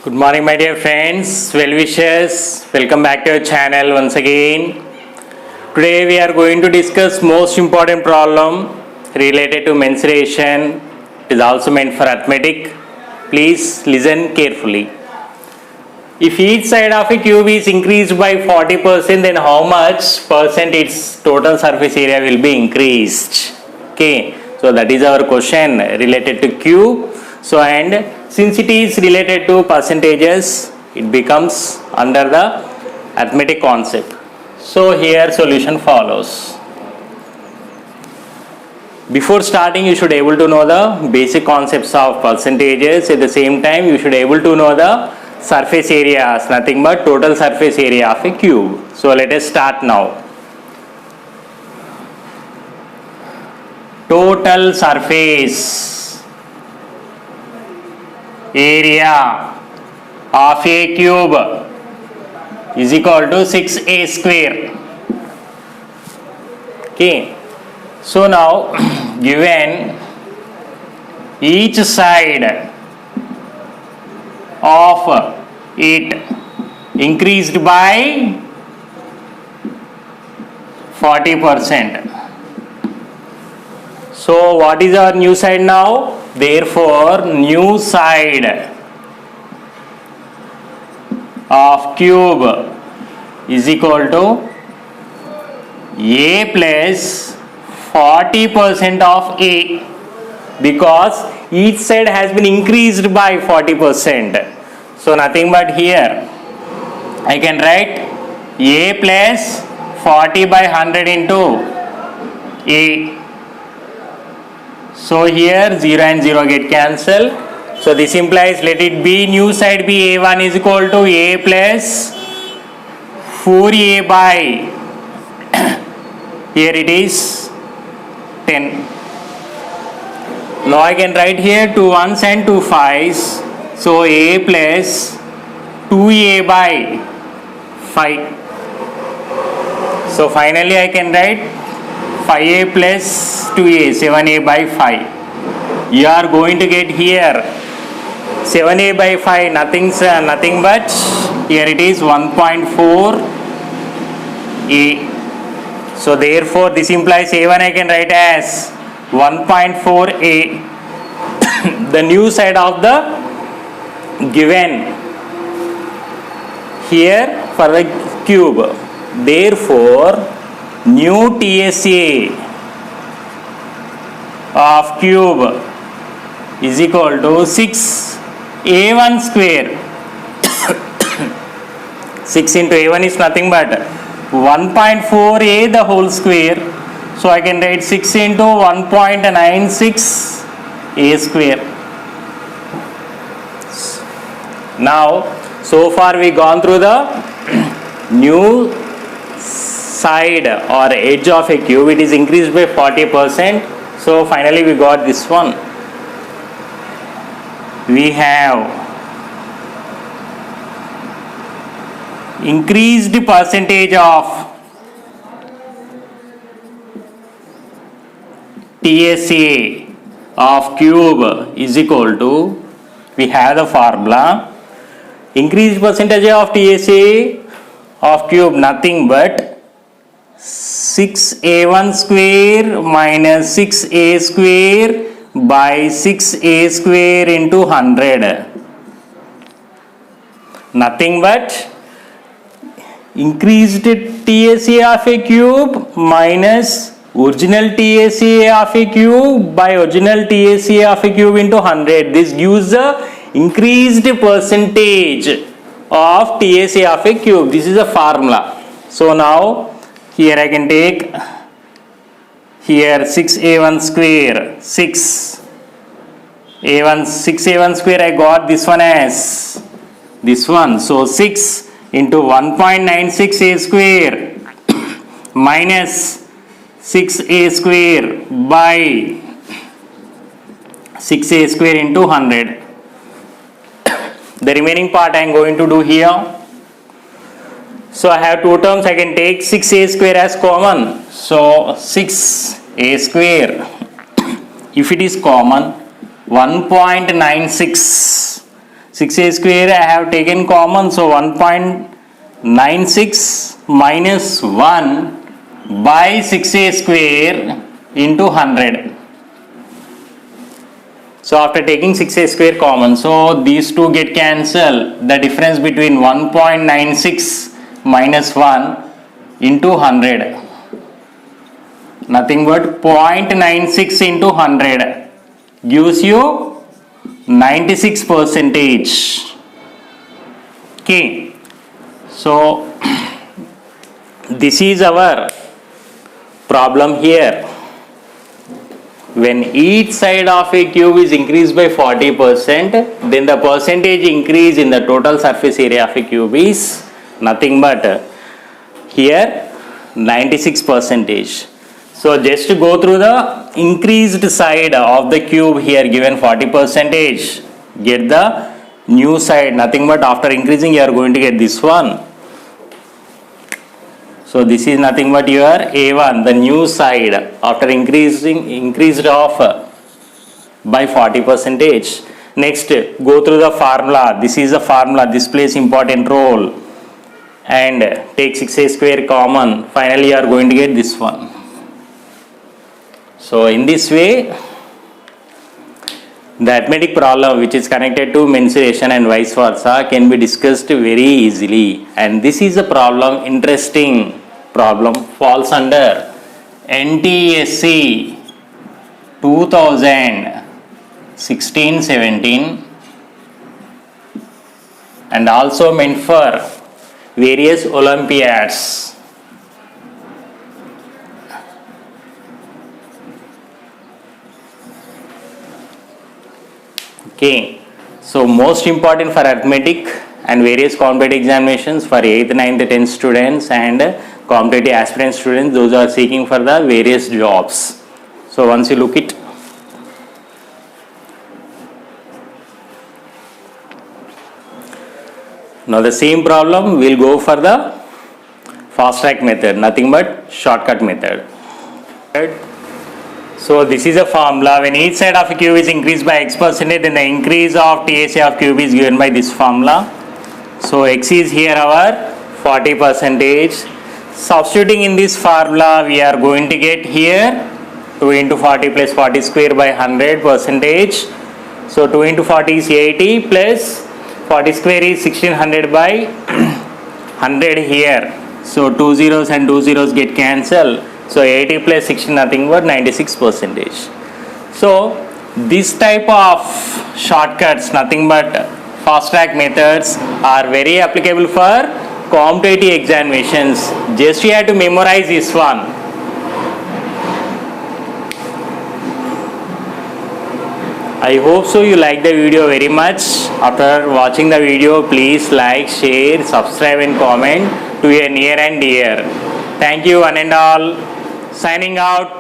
Good morning, my dear friends, well wishers. Welcome back to our channel once again. Today we are going to discuss most important problem related to mensuration. It is also meant for arithmetic. Please listen carefully. If each side of a cube is increased by 40%, then how much percent its total surface area will be increased? Okay, so that is our question related to cube. So, and since it is related to percentages, it becomes under the arithmetic concept. So here solution follows. Before starting, you should able to know the basic concepts of percentages. At the same time, you should able to know the surface areas, nothing but total surface area of a cube. So let us start now. Total surface area of a cube is equal to 6a square. Okay, so now given each side of it increased by 40%. So what is our new side now? Therefore, new side of cube is equal to a plus 40% of a, because each side has been increased by 40%. So nothing but here I can write a plus 40 by 100 into a. So here 0 and 0 get cancelled. So this implies, let it be new side be a1 is equal to a plus 4a by here it is 10. Now I can write here 2 1s and 2 5s. So a plus 2a by 5. So finally I can write 5a plus 2a, 7a by 5. You are going to get here 7a by 5, nothing but here it is 1.4a. So therefore this implies a1 I can write as 1.4a. The new side of the given here for the cube. Therefore new TSA of cube is equal to 6a1 square. 6 into a1 is nothing but 1.4a the whole square. So I can write 6 into 1.96 a square. Now so far we gone through the new side or edge of a cube. It is increased by 40%. So finally we got this one. We have increased percentage of TSA of cube is equal to, we have the formula, increased percentage of TSA of cube nothing but 6a1 square minus 6a square by 6a square into 100. Nothing but increased TSA of a cube minus original TSA of a cube by original TSA of a cube into 100. This gives the increased percentage of TSA of a cube. This is a formula. So now here I can take here 6a1 square 6a1 square I got this one as this one. So 6 into 1.96 a square minus 6a square by 6a square into 100. The remaining part I am going to do here. So I have two terms, I can take 6a square as common. So 6a square, if it is common, 1.96. 6a square I have taken common, so 1.96 minus 1 by 6a square into 100. So after taking 6a square common, so these two get cancelled. The difference between 1.96 minus 1 into 100. Nothing but 0.96 into 100 gives you 96 percentage. Okay. So this is our problem here. When each side of a cube is increased by 40%, then the percentage increase in the total surface area of a cube is nothing but here 96 percentage. So just to go through the increased side of the cube here given 40 percentage, get the new side, nothing but after increasing you are going to get this one. So this is nothing but your A1, the new side after increased off by 40 percentage. Next, go through the formula. This is the formula. This plays important role. And take 6a square common. Finally, you are going to get this one. So in this way, the arithmetic problem which is connected to mensuration and vice versa can be discussed very easily. And this is a problem, interesting problem, falls under NTSC 2016-17 and also meant for various Olympiads. Okay, so most important for arithmetic and various competitive examinations for 8th, 9th, 10th students and competitive aspirant students, those are seeking for the various jobs. So once you look it, now the same problem we'll go for the fast track method, nothing but shortcut method. So this is a formula. When each side of a cube is increased by x percentage, then the increase of TSA of cube is given by this formula. So x is here our 40 percentage. Substituting in this formula, we are going to get here 2 into 40 plus 40 square by 100 percentage. So 2 into 40 is 80 plus 40 square is 1600 by 100 here. So 2 zeros and 2 zeros get cancelled. So 80 plus 16 nothing but 96 percentage. So this type of shortcuts, nothing but fast track methods, are very applicable for competitive examinations. Just you have to memorize this one. I hope so you like the video very much. After watching the video, please like, share, subscribe and comment to your near and dear. Thank you one and all. Signing out.